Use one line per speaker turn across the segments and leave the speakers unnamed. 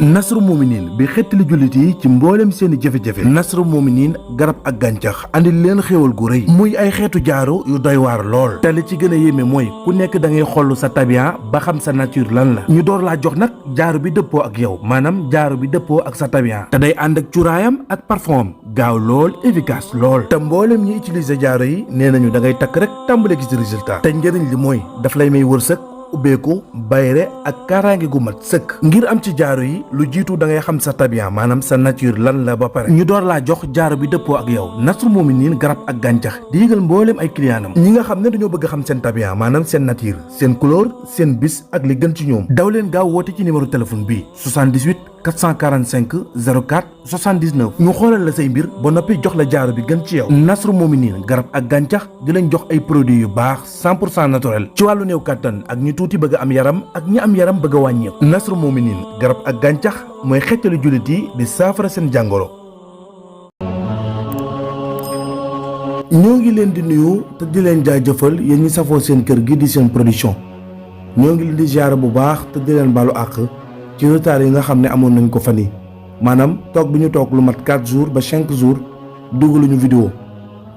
Nasru Mominin bi xettali jullit yi ci mboolem seeni jafe-jafe. Nasru Mominin garab ak gàncax andil leen xéewal gu rëy muy ay xeetu jaaro yu doy waar lool te li ci gën a yéeme mooy ku nekk da ngay xoll sa tabian ba xam sa nature lan la ñu door laa jox nag jaaro bi dëppoo ak yow maanaam jaaro bi dëppoo ak sa tabian te day ànd ak cuuraayam ak parfum am gaaw lool efficace lool te mboolem ñi utiliser jaaro yi nee nañu da ngay takk rek tàmbale gis résultat te njëriñ li mooy daf lay may wërsëg ubbeeku bayre ak kaaraange gu mat sëkk ngir am ci jaaro yi lu jiitu da ngay xam sa tabian maanaam sa nature lan la ba pare ñu door laa jox jaaro bi dëppoo ak yow. Nasru Mominin garab ak gàncax di yëgal mbooleem ay clientam ñi nga xam ne dañoo bëgg xam seen tabian maanaam seen nature seen couleur seen bis ak li gën ci ñoom daw leen gaaw woote ci numéro téléphone bii 78 445 04 79 ñu xoolal la say mbir ba noppi jox la jaaro bi gën ci yow. Nasru Mominin garab ak gàncax di leen jox ay produits yu baax 100% naturel ci wàllu néew kàttan ak ñi tuuti bëgg am yaram ak ñi am yaram bëgg a wàññeeku. Nasru Mominin garab ak gàncax mooy xettali jullit yi di saafara seen jàngoro. ñoo ngi leen di nuyu te di leen jaajëfal yéen ñi safoo seen kër gi di seen production ñoo ngi leen di ziar bu baax te di leen baalu àq ci retard yi nga xam ne amoon nañ ko fan yi maanaam toog bi ñu toog lu mat 4 jours ba 5 jours dugaluñu vidéo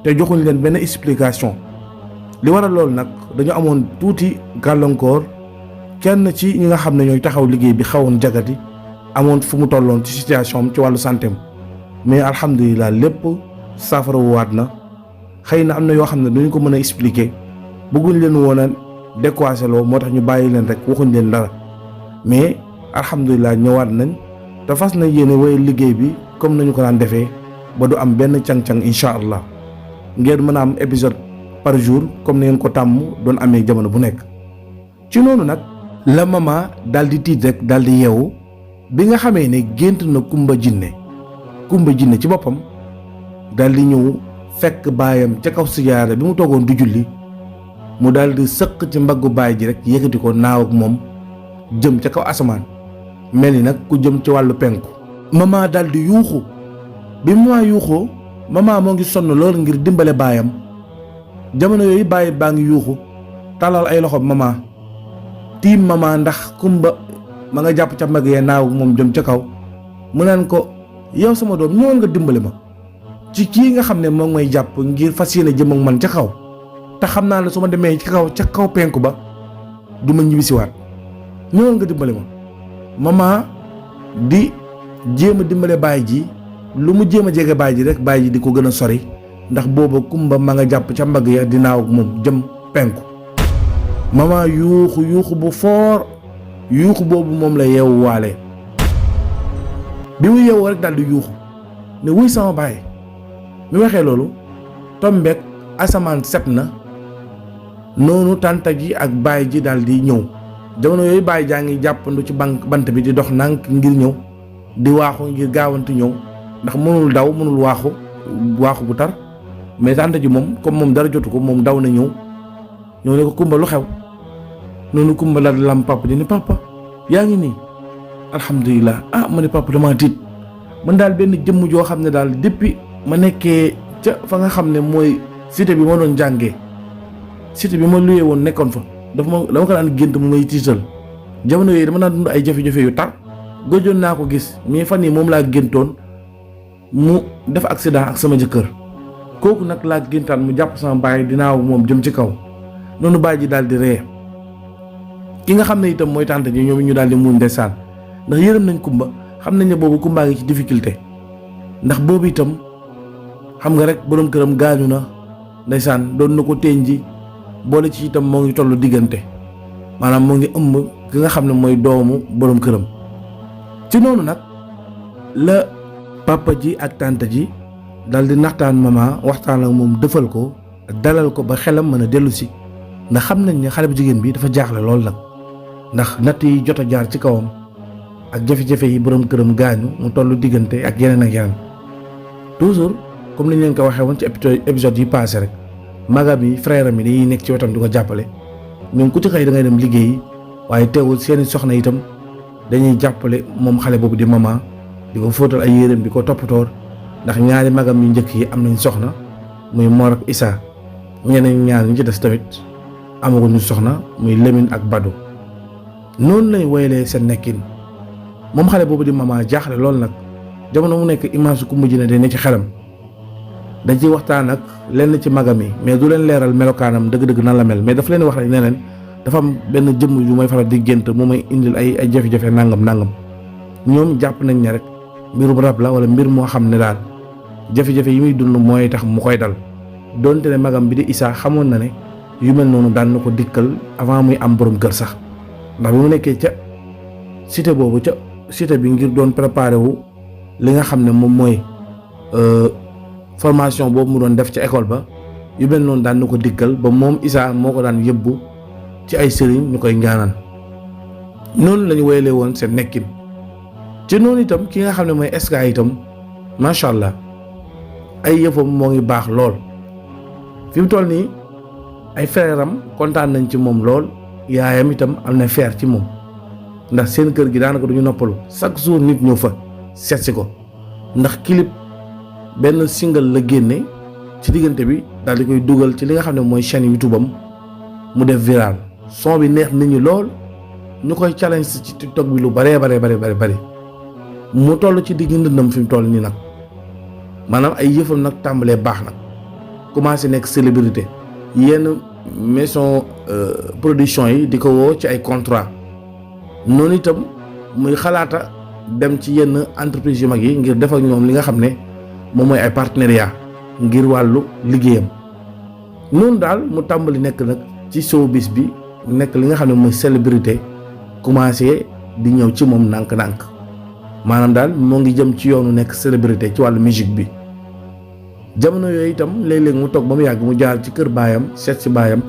te joxuñ leen benn explication li waral loolu nag dañu amoon tuuti gàllankoor kenn ci ñi nga xam ne ñooy taxaw liggéey bi xawoon jagati amoon fu mu tolloon ci situation am ci wàllu santé am mais alhamdulilah lépp saafara waat na xëy na am na yoo xam ne duñu ko mën a expliquer bëgguñ leen woon a décoiser loo moo tax ñu bàyyi leen rek waxuñ leen dara mais alhamdulilah ñëwaat nañ te fas na yéene waaye liggéey bi comme nañu ko daan defee ba du am benn cang-cang incha allah ngeen mën a am épisode par jour comme ni ngeen ko tàmm doon amee jamono bu nekk. ci noonu nag la mama daal di tiit rek daal di yeewu bi nga xamee ne gént na kumba jinne ci boppam daal di ñëw fekk baayam ca kaw sijaara bi mu toogoon du julli mu daal di sëq ci mbaggu baay ji rek yëkkati ko naaw ak moom jëm ca kaw asamaan mel ni nag ku jëm ci wàllu penku. mama daal di yuuxu bi mama yuuxoo mama moo ngi sonn lool ngir dimbale baayam jamono yooyu baay baa ngi yuuxu tàllal ay loxo mama tiim mama ndax kumba ma nga jàpp ca mbagg yee naaw ak moom jëm ca kaw mu naan ko yow sama doom ñëwoon nga dimbale ma ci kii nga xam ne moom may jàpp ngir fas yéene jëm ak man ca kaw te xam naa ne su ma demee ca kaw penku ba du ma ñibbisiwaat ñëwoon nga dimbale ma mama di jéem a dimbale baay ji lu mu jéem a jege baay ji rek baay ji di ko gën a sori ndax booba kumba ma nga jàpp ca mbagg ya di naaw ak moom jëm penku. mama yuuxu bu foor yuuxu boobu moom la yeewu waale bi mu yeewoo rek daal di yuuxu ne wuy sama baay mi waxee loolu tombeek asamaan set na noonu tànta ji ak baay ji daal di ñëw jamono yooyu baay jaa ngi jàppandu ci bant bi di dox nànk ngir ñëw di waaxu ngir gaawantu ñëw ndax mënul daw mënul waaxu bu tar mais tànta ji moom comme moom dara jotu ko moom daw na ñëw ne ko kumba lu xew noonu kumba la lam papa di ne papa yaa ngi nii alhamdulilah ma ne papa dama tiit man daal benn jëmm joo xam ne daal depuis ma nekkee ca fa nga xam ne mooy cité bi ma doon jàngee cité bi ma luyee woon nekkoon fa dama ko daan gént mu may tiital jamono yooyu dama daan dund ay jafe-jafe yu tar gëjoon naa ko gis mais fan yi moom laa géntoon mu def accident ak sama jëkkër kooku nag laa géntaan mu jàpp sama baay dinaa moom jëm ci kaw noonu baay ji daal di ree ki nga xam ne itam mooy tànt ji ñoom ñu daal di muñ ndeysaan ndax yërëm nañ kumba xam nañ ne boobu kumbaa ngi ci difficulté ndax boobu itam xam nga rek borom këram gaañu na ndeysaan doon na ko teeñ ji boole ci itam moo ngi tollu diggante maanaam moo ngi ëmb ki nga xam ne mooy doomu borom këram ci noonu nag la papa ji ak tante ji dal di naxtaan mama waxtaan ak moom defal ko dalal ko ba xelam mën a dellu si ndax xam nañ ne xale bu jigéen bi dafa jaaxle lool nag ndax natt yi jot a jaar ci kawam ak jafe-jafe yi borom këram gaañu mu tollu diggante ak yeneen ak yeneen toujours comme ni ñu leen ko waxee woon ci épisode yi passé rek magam yi frère am yi dañuy nekk ci wetam di ko jàppale ñoom ku ci xëy da ngay dem liggéeyi waaye teewul seeni soxna itam dañuy jàppale moom xale boobu di mama di ko fóotal ay yéreem di ko toppatoor ndax ñaari magam yu njëkk yi am nañ soxna muy Mor ak Issa ñeneen ñaar ñi ci des tamit amaguñu soxna muy Lamine ak Badou noonu lañ woyalee seen nekkin moom xale boobu di Mama jaaxle lool nag jamono mu nekk image Coumba Jinne day ne ci xelam dañ ciy waxtaan ak lenn ci magam yi mais du leen leeral melokaanam dëgg-dëgg nan la mel mais dafa leen wax rek ne leen dafa am benn jëmm yu may faral di gént moo may indil ay jafe-jafe nangam ñoom jàpp nañ ne rek mbirum rab la wala mbir moo xam ne daal jafe-jafe yi muy dund mooy tax mu koy dal donte ne magam bi di Issa xamoon na ne yu mel noonu daan na ko dikkal avant muy am borom kër sax ndax bi mu nekkee ca cité boobu ca cité bi ngir doon préparé wu li nga xam ne moom mooy formation boobu mu doon def ca école ba yu mel noonu daan na ko dikkal ba moom Issa moo ko daan yëbbu ci ay sëriñ ñu koy ñaanal noonu lañu woyalee woon seen nekkin ci noonu itam ki nga xam ne mooy SK itam macha allah ay yëfam moo ngi baax lool fi mu toll nii ay frère am kontaan nañ ci moom lool yaayam itam am na feer ci moom ndax seen kër gi daanaka duñu noppalu chaque jour nit ñëw fa seetsi ko ndax clip benn single la génne ci diggante bi daal di koy dugal ci li nga xam ne mooy chaîne YouTube am mu def viral son bi neex nit ñi lool ñu koy challenge ci TikTok bi lu bare mu toll ci digg ndëndam fi mu toll nii nag maanaam ay yëfam nag tàmbalee baax nag commencé nekk célébrité yenn maison production yi di ko woo ci ay contrat noonu itam muy xalaata dem ci yenn entreprise yu mag yi ngir def ak ñoom li nga xam ne moom mooy ay partenariat ngir wàllu liggéeyam noonu daal mu tàmbali nekk nag ci showbiz bi nekk li nga xam ne mooy célébrité commencé di ñëw ci moom nànk-nànk maanaam daal moo ngi jëm ci yoonu nekk célébrité ci wàllu musique bi jamono yooyu itam léeg-léeg mu toog ba mu yàgg mu jaar ci kër baayam seet si baayam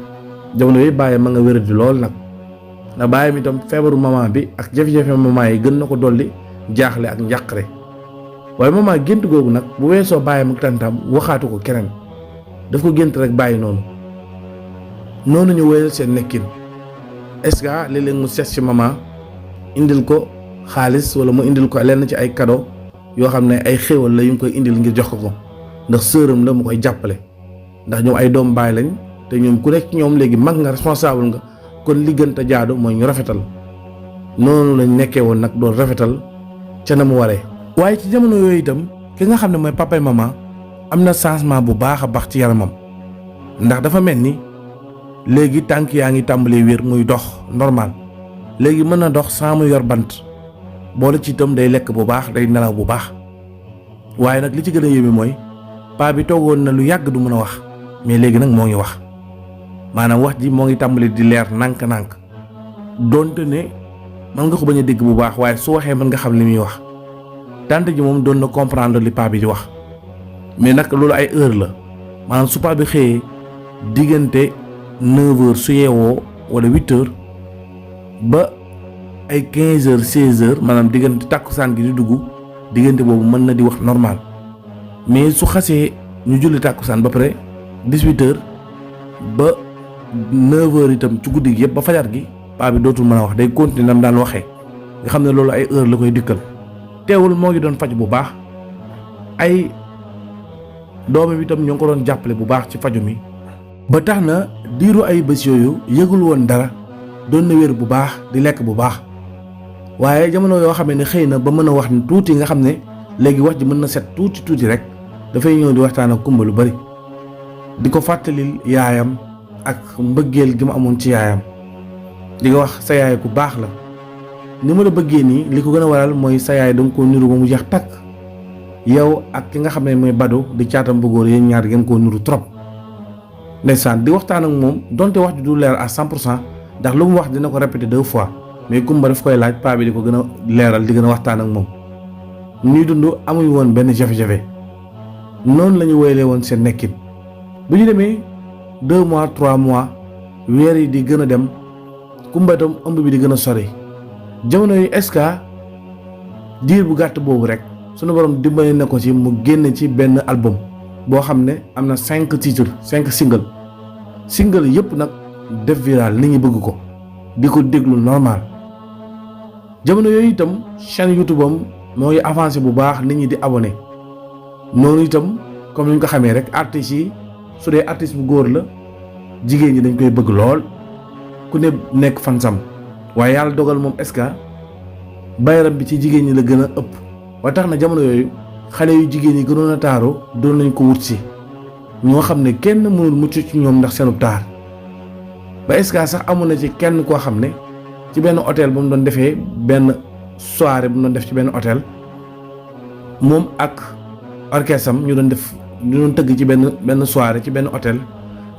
jamono yooyu baayam ma nga wéradi lool nag ndax baayam itam feebaru maman bi ak jafe-jafe maman yi gën na ko dolli jaaxle ak njàqare waaye maman gént googu nag bu weesoo baayam ak tantam waxaatu ko keneen daf ko gént rek bàyyi noonu ñu wéyal seen nekkin est-ce que léeg-léeg mu seet si maman indil ko xaalis wala mu indil ko lenn ci ay cadeau yoo xam ne ay xéewal la yu ngi koy indil ngir jox ko ndax sëram la mu koy jàppale ndax ñoom ay doom baay lañ te ñoom ku nekk ñoom léegi mag nga responsable nga kon li gën a jaadu mooy ñu rafetal noonu lañ nekkee woon nag doon rafetal ca na mu waree. waaye ci jamono yooyu itam ki nga xam ne mooy papa maman am na changement bu baax a baax ci yaramam ndax dafa mel ni léegi tànk yaa ngi tàmbalee wér muy dox normal léegi mën na dox sans mu yor bant boole ci itam day lekk bu baax day nelaw bu baax waaye nag li ci gën a yéeme mooy paa bi toogoon na lu yàgg du mën a wax mais léegi nag moo ngi wax maanaam wax ji moo ngi tàmbali di leer nànk-nànk donte ne mën nga ko bañ a dégg bu baax waaye su waxee mën nga xam li muy wax tante ji moom doon na comprendre li paa bi di wax mais nag loolu ay heure la maanaam su paa bi xëyee diggante 9h su yeewoo wala 8h ba ay 15h 16h maanaam diggante tàkkusaan gi di dugg diggante boobu mën na di wax normal mais su xasee ñu julli tàkkusaan ba pare 18h ba 9h itam ci guddi gi yëpp ba fajar gi paa bi dootul mën a wax day continuer nam daan waxee nga xam ne loolu ay heure la koy dikkal teewul moo ngi doon faj bu baax ay doomam itam ñoo ngi ko doon jàppale bu baax ci faju mi ba tax na diiru ay bés yooyu yëgul woon dara doon na wér bu baax di lekk bu baax waaye jamono yoo xam ne xëy na ba mën a wax tuuti nga xam ne léegi wax ji mën na set tuuti rek dafay ñëw di waxtaan ak Coumba lu bari di ko fàttalil yaayam ak mbëggeel gi mu amoon ci yaayam di nga wax sa yaay ku baax la ni ma la bëggee nii li ko gën a waral mooy sa yaay danga koo niru ba mu jeex takk yow ak ki nga xam ne mooy Badu di caatam bu góor yéen ñaar ngeen koo niru trop ndeysaan di waxtaan ak moom donte wax ji du leer à 100% ndax lu mu wax dina ko répéter 2 fois mais Coumba daf koy laaj paa bi di ko gën a leeral di gën a waxtaan ak moom ñuy dund amuñu woon benn jafe-jafe noonu la ñu woyalee woon seen nekkin bu ñu demee 2 mois 3 mois weer yi di gën a dem Coumba itam ëmb bi di gën a sori jamono yi est-ce que diir bu gàtt boobu rek sunu borom dimbali na ko ci mu génn ci benn album boo xam ne am na 5 titres 5 single yëpp nag def viral nit ñi bëgg ko di ko déglu normal jamono yooyu itam chaîne YouTube am moo ngi avancé bu baax nit ñi di abonné noonu itam comme ni ñu ko xamee rek artistes yi su dee artiste bu góor la jigéen ñi dañ koy bëgg lool ku ne nekk fansam waaye yàlla dogal moom Eska bayaram bi ci jigéen ñi la gën a ëpp ba tax na jamono yooyu xale yu jigéen yi gënoon a taaru doon nañ ko wut si ñoo xam ne kenn mënul mucc ci ñoom ndax seenu taar ba Eska sax amoon na ci kenn koo xam ne ci benn hôtel ba mu doon defee benn soirée bu mu doon def ci benn hôtel moom ak orchestre am ñu doon tëgg ci benn soirée ci benn hôtel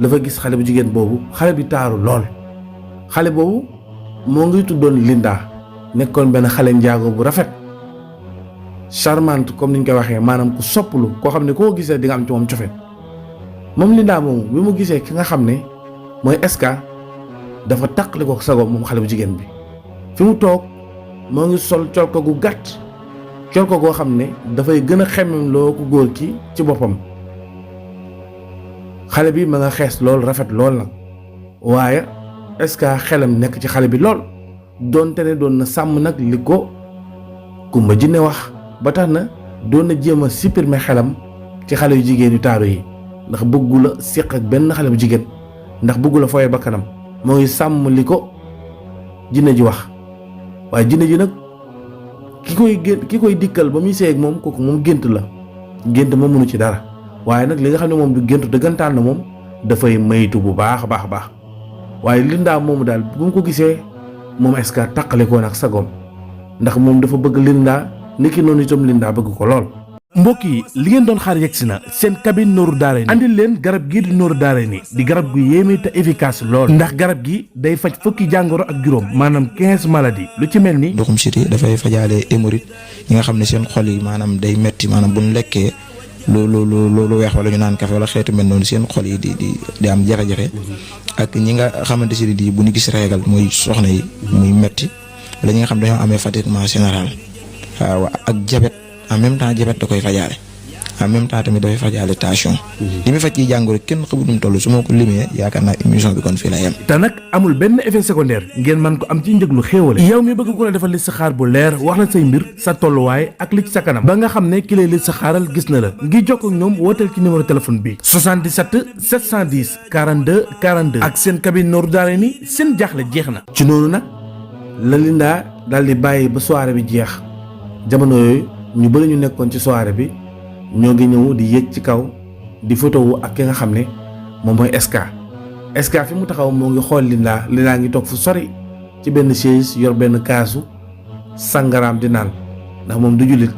la fa gis xale bu jigéen boobu xale bi taaru lool xale boobu moo ngi tuddoon Linda nekkoon benn xale njaago bu rafet charmante comme ni ñu koy waxee maanaam ku sopplu koo xam ne koo gisee di nga am ci moom cofet moom Linda moomu bi mu gisee ki nga xam ne mooy Eska dafa taqali ko sagoom moom xale bu jigéen bi fi mu toog moo ngi sol col ko gu gàtt col ko goo xam ne dafay gën a xemmem loo ko góor ki ci boppam xale bi ma nga xees lool rafet lool nag waaye Eska xelam nekk ci xale bi lool doonte ne doon na sàmm nag li ko Kumba Jinne wax ba tax na doon na jéem a supprimer xelam ci xale yu jigéen yu taaru yi ndax bëggu la séq ak benn xale bu jigéen ndax bëggu la fooye bakkanam moo ngi sàmm li ko jinne ji wax waaye jinne ji nag ki koy dikkal ba muy seey ak moom kooku moom gént la gént moom mënu ci dara waaye nag li nga xam ne moom du gént dëggantaan na moom dafay maytu bu baax a baax a baax waaye Linda moomu daal bu mu ko gisee moom Eska taqale ko nag sagoom ndax moom dafa bëgg Linda niki noonu itam Linda bëgg ko lool. mbokk yi li ngeen doon xaar yegsi na seen cabine Nourou Darayni andil leen garab gii di Nourou Darayni di garab gu yéeme te efficace lool ndax garab gi day faj fukki jàngoro ak juróom maanaam 15 maladies lu ci mel ni
ndoxum siti dafay fajaale hémorroïde ñi nga xam ne seen xol yi maanaam day metti maanaam bu ñu lekkee lu weex wala ñu naan kafe wala xeetu mel noonu seen xol yi di am jafe-jafe ak ñi nga xamante si di bu ñu gis régal muy soxna yi muy metti wala ñi nga xam dañoo amee fatiguement général waaw ak diabète en même temps diabète da koy fajaale en même temps tamit dafay fajaale tension. li muy faj ci jàngoro kenn xamul nu mu toll su ma ko limee yaakaar naa émission bi kon fii la yem.
te nag amul benn effet secondaire ngeen mën ko am ci njëg lu xéewale yow mi bëgg ko la defal listixaar bu leer wax la say mbir sa tolluwaay ak li ci sa kanam ba nga xam ne ki lay listixaaral gis na la ngir jokkoo ak ñoom wooteel ci numéro téléphone bi 77 710 42 42 ak seen cabine Nourou Darayni seen jaaxle jeex na. ci noonu nag la Linda daal di bàyyi ba soirée bi jeex jamono yooyu ñu bëri ñu nekkoon ci soirée bi ñoo ngi ñëw di yéeg ci kaw di photo wu ak ki nga xam ne moom mooy Eska fi mu taxaw moo ngi xool Linda ngi toog fu sori ci benn chaise yor benn kaasu sangaraam di naan ndax moom du jullit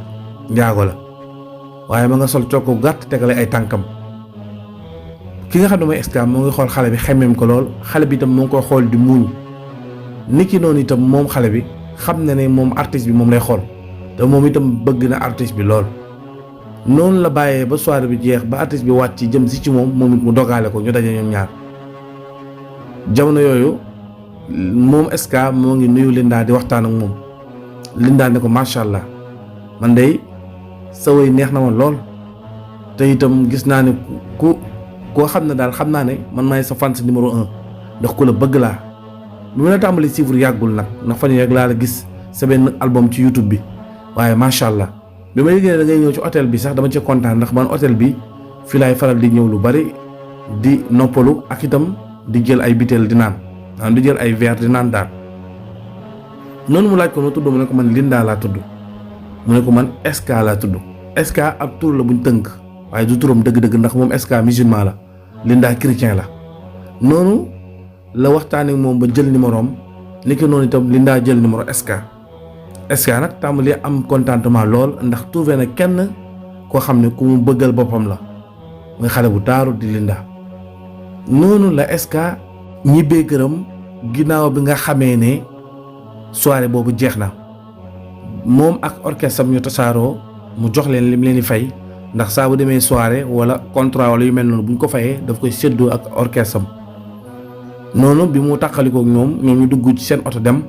njaago la waaye ma nga sol cokku gàtt tegale ay tànkam ki nga xam ne mooy Eska moo ngi xool xale bi xemmeem ko lool xale bi itam moo ngi koy xool di muuñ niki noonu itam moom xale bi xam na ne moom artiste bi moom lay xool te moom itam bëgg na artiste bi lool noonu la bàyyee ba soirée bi jeex ba artiste bi wàcc ci jëm si ci moom it mu dogaale ko ñu daje ñoom ñaar jamono yooyu moom Eska moo ngi nuyu Linda di waxtaan ak moom Linda ne ko macha allah man de sa woy neex na ma lool te itam gis naa ne koo xam ne daal xam naa ne man maay sa fans numéro 1 ndax ku la bëgg laa bi ma la tàmbali suivre yàggul nag ndax fan yii rek laa la gis sa benn album ci YouTube bi. waaye macha allah bi ma yëgee da ngay ñëw ci hôtel bi sax dama ci kontaan ndax man hôtel bi fi laay faral di ñëw lu bari di noppalu ak itam di jël ay butéel di naan di jël ay verre di naan daal noonu mu laaj ko ma tudd mu ne ko man Linda laa tudd mu ne ko man Eska laa tudd Eska ab tur la buñ tënk waaye du turam dëgg-dëgg ndax moom Eska musulman la Linda chrétien la noonu la waxtaanee ak moom ba jël numéro am ni ko noonu itam Linda jël numéro Eska nag tàmbali am contentement lool ndax trouvé na kenn koo xam ne ku mu bëggal boppam la muy xale bu taaru di Linda noonu la Eska ñibbee këram ginnaaw bi nga xamee ne soirée boobu jeex na moom ak orchestre am ñu tasaaroo mu jox leen lim leen di fay ndax saa bu demee soirée wala contrat wala yu mel noonu bu ñu ko fayee daf koy séddoo ak orchestre am noonu bi mu tàqalikoo ak ñoom ñu dugg ci seen oto dem.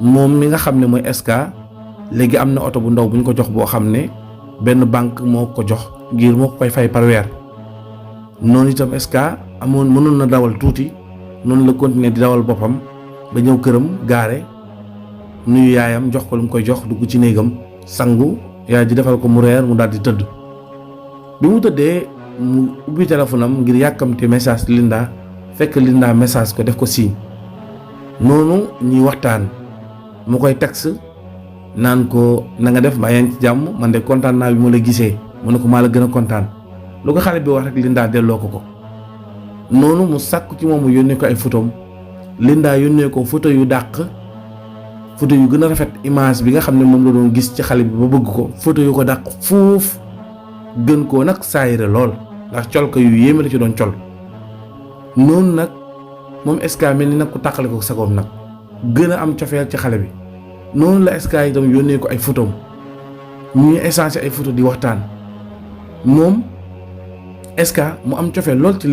moom mi nga xam ne mooy Eska léegi am na oto bu ndaw bu ñu ko jox boo xam ne benn banque moo ko jox ngir moo ko koy fay par weer noonu itam Eska mënoon na dawal tuuti noonu la continuer di dawal boppam ba ñëw këram gaare nuyu yaayam jox ko lu mu koy jox dugg ci néegam sangu yaay ji defal ko mu reer mu daal di tëdd bi mu tëddee mu ubbi téléphone am ngir yàkkamte message Linda fekk Linda message ko def ko signe noonu ñuy waxtaan mu koy texte naan ko na nga def mbaa yaa ngi ci jàmm, man de kontaan naa bi ma la gisee. mu ne ko maa la gën a kontaan. lu ko xale bi wax rek Linda delloo ko. noonu mu sàkku ci moom mu yónnee ko ay photom. Linda yónnee ko photo yu dàq, photo yu gën a rafet image bi nga xam ne moom la doon gis ci xale bi ba bëgg ko, photo yu ko dàq fuuf gën koo nag saayire lool ndax col ko yu yéeme la ci doon col. noonu nag moom SK mel ni nag ku tàqale ko sagoom nag gën a am cofeel ci xale bi. noonu la SK itam yónnee ko ay photom ñuy échanger ay photo di waxtaan. moom SK mu am cofeel lool ci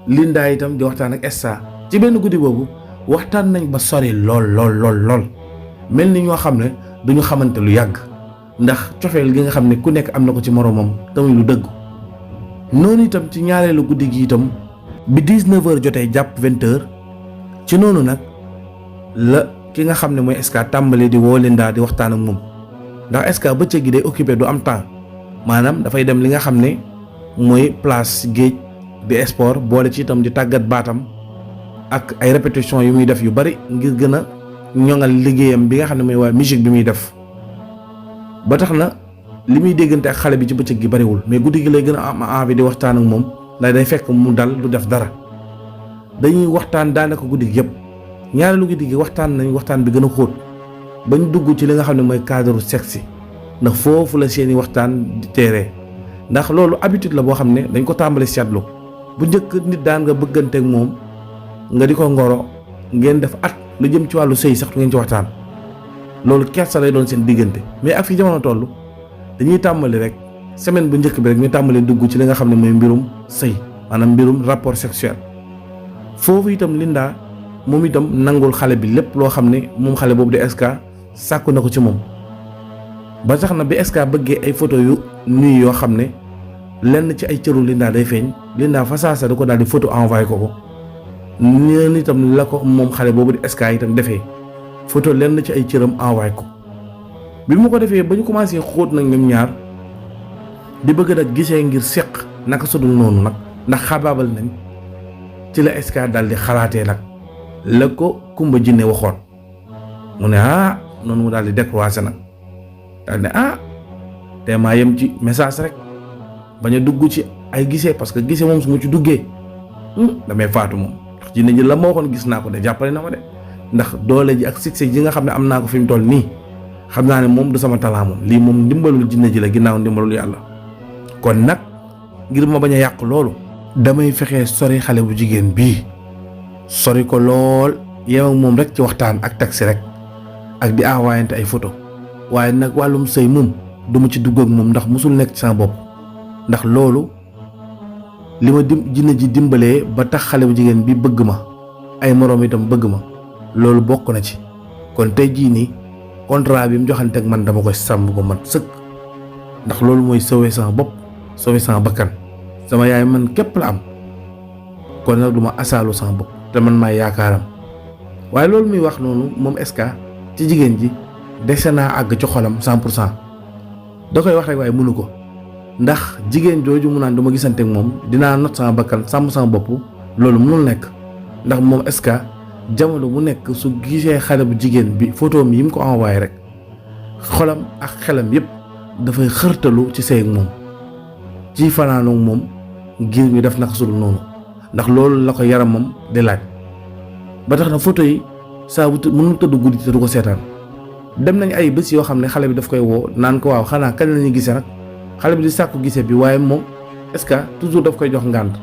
Linda itam di waxtaan ak SK. ci benn guddi boobu waxtaan nañ ba sori lool mel ni ñoo xam ne duñu xamante lu yàgg ndax cofeel gi nga xam ne ku nekk am na ko ci moroomam tamit lu dëgg. noonu itam ci ñaareelu guddi gi itam bi 19h jotee jàpp 20h ci noonu nag la ki nga xam ne mooy SK tàmbalee di woo Linda di waxtaan ak moom ndax SK bëccëg gi day occupé du am temps, maanaam dafay dem li nga xam ne mooy place géej di sport boole ci itam di tàggat baatam ak ay répétition yu muy def yu bari ngir gën a ñoŋal liggéeyam bi nga xam ne mooy waa musique bi muy def. ba tax na li muy déggante ak xale bi ci bëccëg gi bariwul, mais guddi gi lay gën a am envie di waxtaan ak moom ndax day fekk mu dal du def dara. dañuy waxtaan daanaka guddi gi yëpp. ñaareelu guddi gi waxtaan bi gën a xóot bañ dugg ci li nga xam ne mooy cadre sexe ndax foofu la seeni waxtaan di teeree. ndax loolu habitude la boo xam ne dañ ko tàmbali seetlu bu njëkk nit daan nga bëggante ak moom nga di ko ngoro ngeen def at lu jëm ci wàllu sëy sax du ngeen ci waxtaan. loolu kersa lay doon seen diggante, mais ak fi jamono toll dañuy tàmbali rek semaine bu njëkk bi rek ñu tàmbali dugg ci li nga xam ne mooy mbirum sëy, maanaam mbirum rapport sexuel. foofu itam Linda moom itam nangul xale bi lépp loo xam ne moom xale boobu di SK sàkku na ko ci moom. ba tax na bi SK bëggee ay photo yu nuy yoo xam ne lenn ci ay cëru Linda day feeñ, Linda fa saasa da ko daal di photo envoyé ko. ñeen itam la ko moom xale boobu di SK itam defee photo lenn ci ay cëram envoyé ko. bi mu ko defee ba ñu commencé xóot nag ñoom ñaar di bëgg nag gisee ngir seq naka sudul noonu nag ndax xabaabal nañ ci la SK daal di xalaatee nag la ko Kumba Jinne waxoon. mu ne noonu mu daal di décroisé nag daal ne te maa yem ci message rek bañ a dugg ci ay gisee parce que gisee moom su ma ci duggee damay faatu moom. ndax jinne ji la ma waxoon gis naa ko de jàppale na ma de ndax doole ji ak succès ji nga xam ne am naa ko fi mu toll nii xam naa ne moom du sama talaa moom lii moom ndimbalul jinne ji la ginnaaw ndimbalul yàlla. kon nag ngir ma bañ a yàq loolu damay fexe sori xale bu jigéen bii sori ko lool yow ak moom rek ci waxtaan ak taxi rek ak di envoyante ay photo waaye nag wàllum sëy moom du ma ci dugg ak moom ndax musul nekk ci sama bopp ndax loolu li ma jinne ji dimbalee ba tax xale bu jigéen bi bëgg ma ay moroom itam bëgg ma loolu bokk na ci. kon tey jii nii contrat bi mu joxante ak man dama koy sàmm ba mat sëkk ndax loolu mooy sauver sama bopp sauver sama bakkan. sama yaay man képp la am kon nag du ma asaalu sama bopp te man maay yaakaaram. waaye loolu muy wax noonu moom SK ci jigéen ji dese naa àgg ci xolam 100% da koy wax rek waaye mënu ko ndax jigéen jooju mu naan du ma gisante ak moom dinaa not sama bakkan sàmm sama bopp loolu mënul nekk ndax moom SK jamono bu nekk su gisee xale bu jigéen bi photo mi yi mu ko envoyé rek xolam ak xelam yépp dafay xërtalu ci sëy ak moom ci fanaanoog moom ngir ñu def naka sudul noonu ndax loolu la ko yaramam di laaj. ba tax na photo yi saa bu mënul tëdd guddi te du ko seetaan. dem nañ ay bés yoo xam ne xale bi daf koy woo naan ko waaw xanaa kañ la ñuy gisee nag xale bi di sàkku gisee bi waaye moom est-ce que toujours daf koy jox ngànt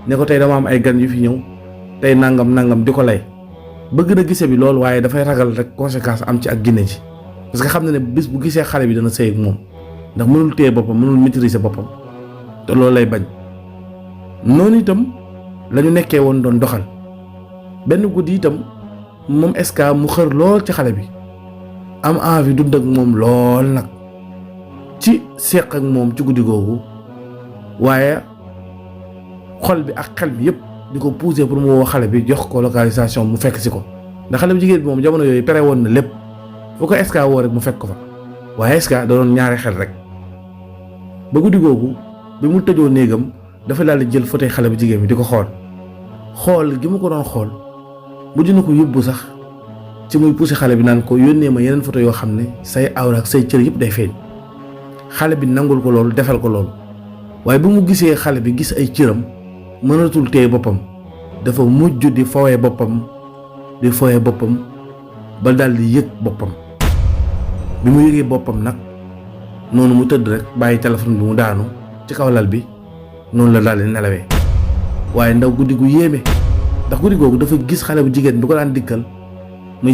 ne ko tey dama am ay gan yu fi ñëw tey nangam di ko lay bëgg na gisee bi loolu waaye dafay ragal rek conséquence am ci ak ginne ji parce que xam na ne bis bu gisee xale bi dana sëy ak moom ndax mënul téye boppam mënul maîtriser boppam te loolu lay bañ. noonu itam la ñu nekkee woon doon doxal benn guddi itam moom SK mu xër lool ci xale bi am envie dund ak moom lool nag ci seq ak moom ci guddi googu waaye xol bi ak xel bi yëpp di ko pousser pour mu woo xale bi jox ko localisation mu fekk si ko ndax xale bu jigéen bi moom jamono yooyu pare woon na lépp fu ko SK woo rek mu fekk ko fa waaye SK da doon ñaari xel rek. ba guddi googu bi mu tëjoo néegam dafa daal di jël photo xale bu jigéen bi di ko xool gi mu ko doon xool mujj na ko yóbbu sax ci muy poussé xale bi naan ko yónnee ma yeneen photo yoo xam ne say awra ak say cër yëpp day feeñ. xale bi nangul ko loolu defal ko loolu waaye bu mu gisee xale bi gis ay cëram mënatul téye boppam dafa mujj di fowee boppam ba daal di yëg boppam. bi mu yëgee boppam nag noonu mu tëdd rek bàyyi téléphone bi mu daanu ci kaw lal bi noonu la daal di nelawee. waaye ndaw guddi gu yéeme ndax guddi googu dafa gis xale bu jigéen bi ko daan dikkal muy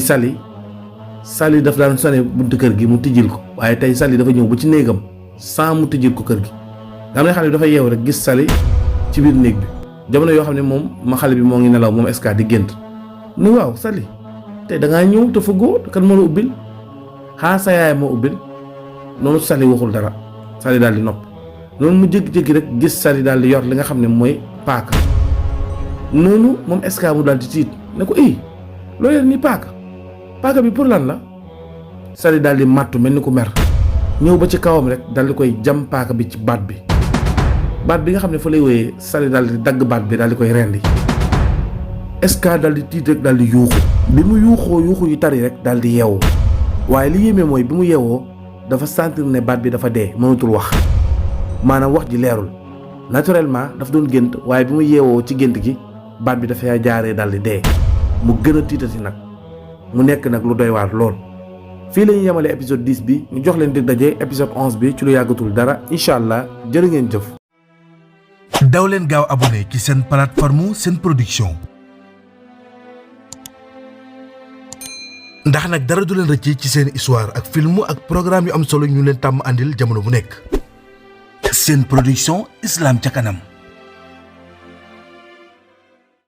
Sali daf daan sone buntu kër gi mu tijjil ko waaye tey Sali dafa ñëw ba ci néegam sans mu tijjil ko kër gi. nga xam ne xale bi dafa yeew rek gis Sali ci biir néeg bi jamono yoo xam ne moom xale bi moo ngi nelaw moom Ska di gént ni waaw Sali tey da ngaa ñëw te fëggoo kan moo la ubbil xaa sa yaay moo ubbil noonu Sali waxul dara Sali daal di nopp noonu mu jékki-jékki rek gis Sali daal di yor li nga xam ne mooy paaka noonu moom Ska mu daal di tiit ne ko loo yor ni paaka bi pour lan la. Sali daal di màttu mel ni ku mer ñëw ba ci kawam rek daal di koy jam paaka bi ci baat bi nga xam ne fa lay wooyee Sali daal di dagg baat bi daal di koy rendi. Ska daal di tiit rek daal di yuuxu bi mu yuuxu yu tari rek daal di yeewu waaye li yéeme mooy bi mu yeewoo dafa sentir ne baat bi dafa dee mënatul wax maanaam wax ji leerul naturellement dafa doon gént waaye bi mu yeewoo ci gént gi baat bi dafa jaaree daal di dee mu gën a tiitati nag mu nekk nag lu doy waar lool. fii la ñuy yemale épisode 10 bi ñu jox leen dig daje épisode 11 bi ci lu yàggatul dara incha allah jërë ngeen jëf.
daw leen gaaw abonné ci seen plateforme Sen Production ndax nag dara du leen rëcc ci seen histoire ak film ak programme yu am solo ñu leen tàmm àndil jamono bu nekk. Sen Production, Islam ca kanam.